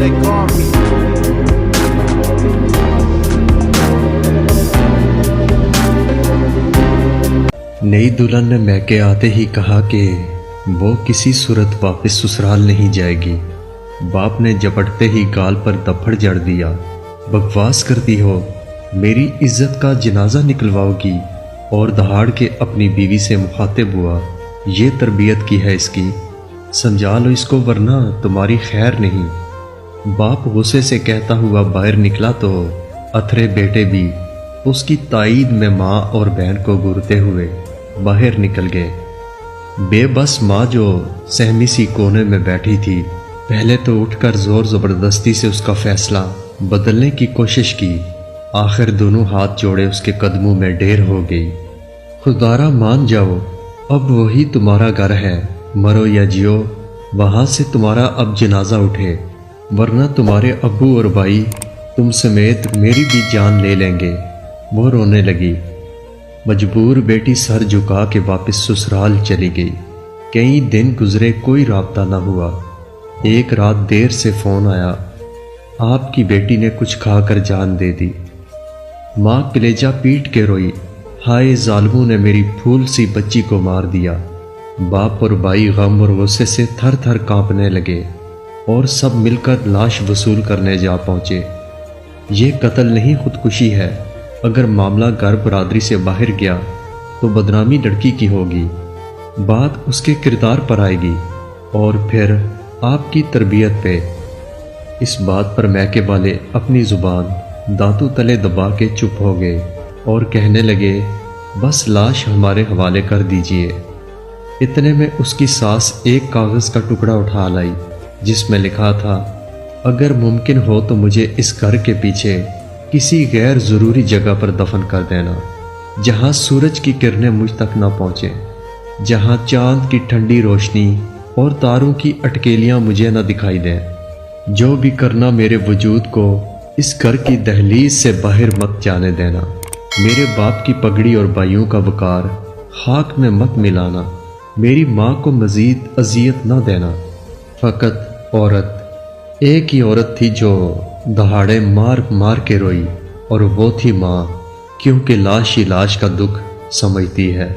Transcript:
they call me. नई दुल्हन ने मैके आते ही कहा कि वो किसी सूरत वापस ससुराल नहीं जाएगी। बाप ने झपटते ही गाल पर दफड़ जड़ दिया। बकवास करती हो, मेरी इज्जत का जनाजा निकलवाओगी? और दहाड़ के अपनी बीवी से मुखातिब हुआ, ये तरबियत की है इसकी, समझा लो इसको वरना तुम्हारी खैर नहीं। बाप गुस्से से कहता हुआ बाहर निकला तो अथरे बेटे भी उसकी ताईद में माँ और बहन को घूरते हुए बाहर निकल गए। बेबस माँ जो सहमी सी कोने में बैठी थी, पहले तो उठकर जोर जबरदस्ती से उसका फैसला बदलने की कोशिश की, आखिर दोनों हाथ जोड़े उसके कदमों में ढेर हो गई। खुदारा मान जाओ, अब वही तुम्हारा घर है, मरो या जियो वहां से तुम्हारा अब जनाजा उठे, वरना तुम्हारे अब्बू और भाई तुम समेत मेरी भी जान ले लेंगे। वो रोने लगी। मजबूर बेटी सर झुका के वापस ससुराल चली गई। कई दिन गुजरे, कोई राब्ता ना हुआ। एक रात देर से फोन आया, आपकी बेटी ने कुछ खाकर जान दे दी। माँ कलेजा पीट के रोई, हाय जालिमों ने मेरी फूल सी बच्ची को मार दिया। बाप और भाई गम और गुस्से से थर थर कांपने लगे और सब मिलकर लाश वसूल करने जा पहुंचे। ये कत्ल नहीं, खुदकुशी है। अगर मामला घर बरादरी से बाहर गया तो बदनामी लड़की की होगी, बात उसके किरदार पर आएगी और फिर आपकी तरबियत पे। इस बात पर मैके वाले अपनी जुबान दांतों तले दबा के चुप हो गए और कहने लगे, बस लाश हमारे हवाले कर दीजिए। इतने में उसकी सास एक कागज़ का टुकड़ा उठा लाई जिसमें लिखा था, अगर मुमकिन हो तो मुझे इस घर के पीछे किसी गैर ज़रूरी जगह पर दफन कर देना, जहां सूरज की किरणें मुझ तक ना पहुंचे, जहां चांद की ठंडी रोशनी और तारों की अटकेलियां मुझे न दिखाई दें। जो भी करना मेरे वजूद को इस घर की दहलीज से बाहर मत जाने देना। मेरे बाप की पगड़ी और भाइयों का वकार खाक में मत मिलाना। मेरी माँ को मजीद अजियत न देना। फ़कत औरत, एक ही औरत थी जो दहाड़े मार मार के रोई, और वो थी माँ, क्योंकि लाश ही लाश का दुख समझती है।